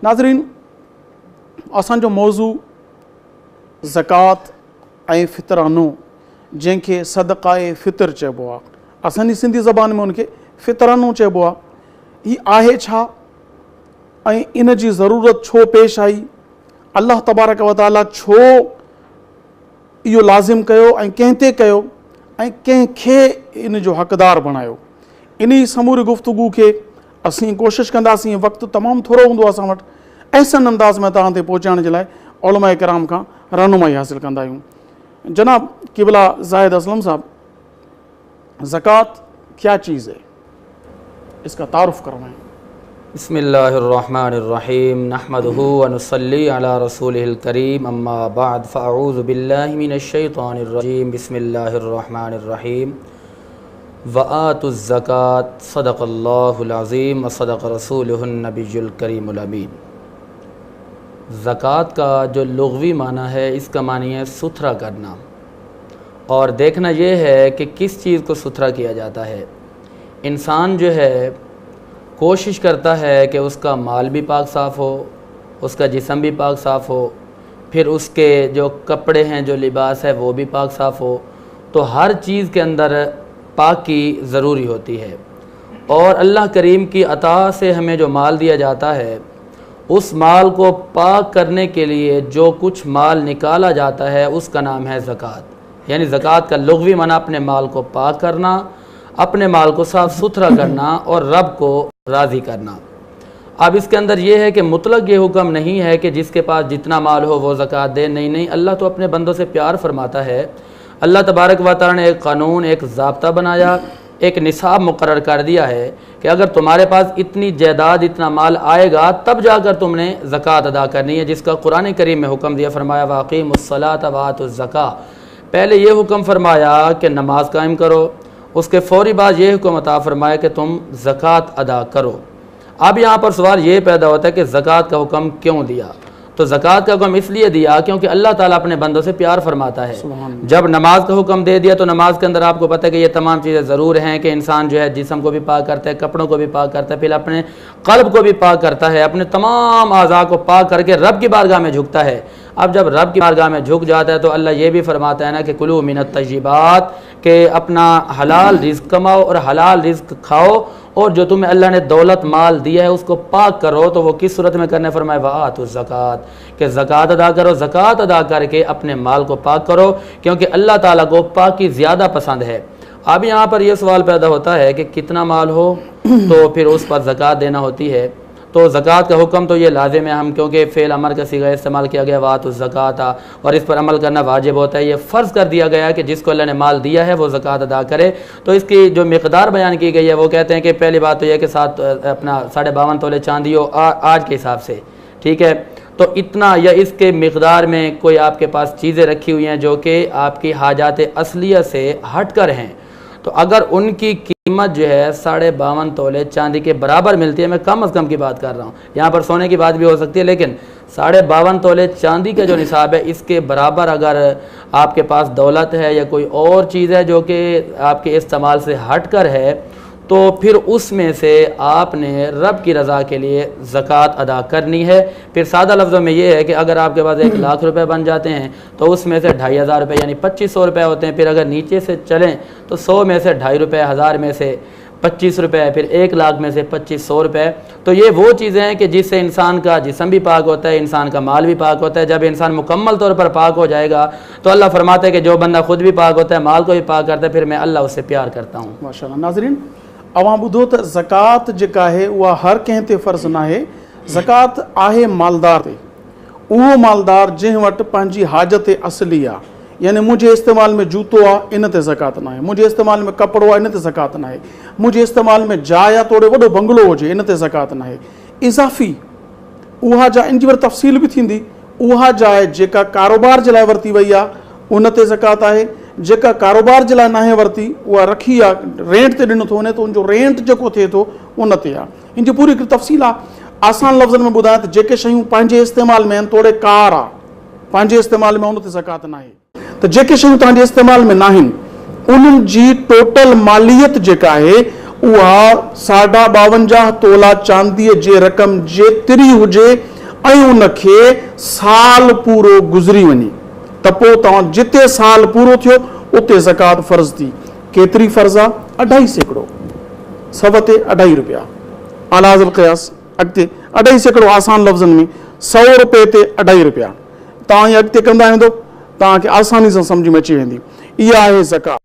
नाज़रीन, असांजो मौज़ू ज़कात ऐं फ़ितरानो, जंहिंखे सदक़ाए फ़ितर चइबो आहे। असांजी सिंधी ज़बान में उनखे फ़ितरानो चइबो आहे। हीअ आहे छा ऐं इन जी ज़रूरत छो पेश आई? अल्लाह तबारक व तआला छो इहो लाज़िम कयो ऐं कंहिं ते कयो ऐं कंहिंखे इन जो हक़दार बणायो? इन समूरी गुफ़्तगू खे असीं कोशिशि कंदासीं, वक़्तु तमामु थोरो हूंदो असां वटि, ऐसन अंदाज़ में तव्हां ते पहुचाइण जे लाइ उलमा किराम खां रहनुमाई हासिल कंदा आहियूं। जनाब क़िबला ज़ाहिद असलम साहब, ज़कात क्या चीज़ है, इसका तारुफ करवाएं। बिस्मिल्लाहिर्रहमानिर्रहीम, नहमदुहु व नुसल्ली अला रसूलिहिल करीम, अम्मा बाद, फ़अऊज़ु बिल्लाहि मिनश्शैतानिर्रजीम, बिस्मिल्लाहिर्रहमानिर्रहीम। व आतुज़ ज़कात, सदक़ल्लाहुल अज़ीम व सदक़ रसूलुहुन नबियुल करीमुल अमीन। ज़कात का जो लुग़वी माना है, इसका मानी है सुथरा करना, और देखना ये है कि किस चीज़ को सुथरा किया जाता है। इंसान जो है कोशिश करता है कि उसका माल भी पाक साफ़ हो, उसका जिस्म भी पाक साफ़ हो, फिर उसके जो कपड़े हैं, जो लिबास है, वो भी पाक साफ़ हो। तो हर चीज़ के अंदर पाकी ज़रूरी होती है। और अल्लाह करीम की अता से हमें जो माल दिया जाता है, उस माल को पाक करने के लिए जो कुछ माल निकाला जाता है, उसका नाम है ज़कात। यानी ज़कात का लुग़वी माना अपने माल को पाक करना, अपने माल को साफ़ सुथरा करना और रब को राज़ी करना। अब इसके अंदर ये है कि मुतलक ये हुक्म नहीं है कि जिसके पास जितना माल हो वो ज़कात दे। नहीं नहीं, अल्लाह तो अपने बंदों से प्यार फरमाता है। अल्लाह तबारक व तआला ने एक कानून, एक ज़ाब्ता बनाया, एक निसाब मुकर्रर कर दिया है कि अगर तुम्हारे पास इतनी जायदाद, इतना माल आएगा, तब जाकर तुमने ज़कात अदा करनी है, जिसका कुरान करीम में हुक्म दिया। फरमाया वाक़ीमुस्सलात व आतुज़ ज़का। पहले ये हुक्म फरमाया कि नमाज कायम करो, उसके फ़ौरी बाद ये हुक्म अता फरमाया कि तुम ज़कात अदा करो। अब यहाँ पर सवाल ये पैदा होता है कि ज़कात का हुक्म क्यों दिया? तो ज़कात का हुक्म इसलिए दिया क्योंकि अल्लाह ताला अपने बंदों से प्यार फरमाता है। जब नमाज का हुक्म दे दिया तो नमाज के अंदर आपको पता है कि ये तमाम चीज़ें ज़रूर हैं कि इंसान जो है जिस्म को भी पाक करता है, कपड़ों को भी पाक करता है, फिर अपने क़ल्ब को भी पाक करता है, अपने तमाम आज़ा को पाक करके रब की बारगाह में झुकता है। अब जब रब की बारगाह में झुक जाता है तो अल्लाह ये भी फरमाता है ना कि कुलू मिनत तय्यिबात, के अपना हलाल रिज़्क़ कमाओ और हलाल रिज़्क़ खाओ, और जो तुम्हें अल्लाह ने दौलत माल दिया है उसको पाक करो। तो वो किस सूरत में करने फरमाया? वातुज़ ज़कात, कि ज़कात अदा करो। ज़कात अदा करके अपने माल को पाक करो, क्योंकि अल्लाह ताला को पाकी ज़्यादा पसंद है। अब यहाँ पर यह सवाल पैदा होता है कि कितना माल हो तो फिर उस पर ज़कात देना होती है। तो ज़कात का हुक्म तो ये लाजिम है, हम क्योंकि फ़ेल अमर का सीगा इस्तेमाल किया गया वातुज़ ज़कात, और इस पर अमल करना वाजिब होता है। ये फ़र्ज़ कर दिया गया है कि जिसको अल्लाह ने माल दिया है वो ज़कात अदा करे। तो इसकी जो मिक़दार बयान की गई है वो कहते हैं कि पहली बात तो यह कि 52.5 तोले चांदी हो आज के हिसाब से, ठीक है। तो इतना या इसके मिक़दार में कोई आपके पास चीज़ें रखी हुई हैं जो कि आपकी हाजात असलिया से हट कर हैं, तो अगर उनकी कीमत जो है 52.5 तोले चांदी के बराबर मिलती है, मैं कम अज़ कम की बात कर रहा हूँ, यहाँ पर सोने की बात भी हो सकती है, लेकिन 52.5 तोले चांदी का जो निसाब है, इसके बराबर अगर आपके पास दौलत है या कोई और चीज़ है जो कि आपके इस्तेमाल से हट कर है, तो फिर उसमें से आपने रब की रज़ा के लिए ज़कात अदा करनी है। फिर सादा लफ्ज़ों में ये है कि अगर आपके पास 1 लाख रुपए बन जाते हैं तो उसमें से 2,500 रुपये यानी 2,500 रुपये होते हैं। फिर अगर नीचे से चलें तो 100 में से 2.5 रुपये, 1000 में से 25 रुपये, फिर 1 लाख में से 2,500 रुपये। तो ये वो चीज़ें हैं कि जिससे इंसान का जिस्म भी पाक होता है, इंसान का माल भी पाक होता है। जब इंसान मुकम्मल तौर पर पाक हो जाएगा तो अल्लाह फरमाता है कि जो बंदा खुद भी पाक होता है, माल को भी पाक करता है, फिर मैं अल्लाह उससे प्यार करता हूँ। माशाअल्लाह। नाज़रीन, अवां ॿुधो त ज़कात जेका आहे उहा हर कंहिं ते फ़र्ज़ न आहे। ज़कात आहे मालदार ते, उहो मालदार जंहिं वटि पंहिंजी हाजत असली आहे। यानी मुंहिंजे इस्तेमाल में जूतो आहे, इन ते ज़कात न आहे। मुंहिंजे इस्तेमाल में कपिड़ो आहे, इन ते ज़कात न आहे। मुंहिंजे इस्तेमाल में जाइ आहे, तोड़े वॾो बंगलो हुजे, इन ते ज़कात न आहे। इज़ाफ़ी उहा जाइ, इन जी वरी तफ़सील बि थींदी, उहा जाइ जेका कारोबार जे लाइ वरिती वई आहे उन ते ज़कात आहे। जेका कारोबार जे लाइ नाहे वरिती, उहा रखी आहे, रेंट ते ॾिनो थो वञे, त उनजो रेंट जेको थिए थो उन ते आहे। इन जी पूरी हिकिड़ी तफ़सील आहे। आसान लफ़्ज़नि में ॿुधायां त जेके शयूं पंहिंजे इस्तेमाल में आहिनि, तोड़े कार आहे, पंहिंजे इस्तेमाल में उन ते ज़कात न आहे। त जेके शयूं तव्हांजे इस्तेमाल में न आहिनि, उन्हनि जी टोटल मालियत जेका आहे उहा 52.5 तोला चांदीअ जे रक़म जेतिरी हुजे ऐं उनखे साल पूरो गुज़री वञे त पोइ तव्हां जिते साल पूरो थियो उते ज़कात फ़र्ज़ थी। केतिरी फ़र्ज़ आहे? 2.5 सैकड़ो, 100 ते 2.5 रुपया। आलाज़ल क़यास अॻिते 2.5 सैकड़ो आसान लफ़्ज़नि में 100 रुपए ते 2.5 रुपया। तव्हां अॻिते कंदा वेंदो तव्हांखे आसानी सां सम्झ में अची वेंदी। इहा आहे ज़कात।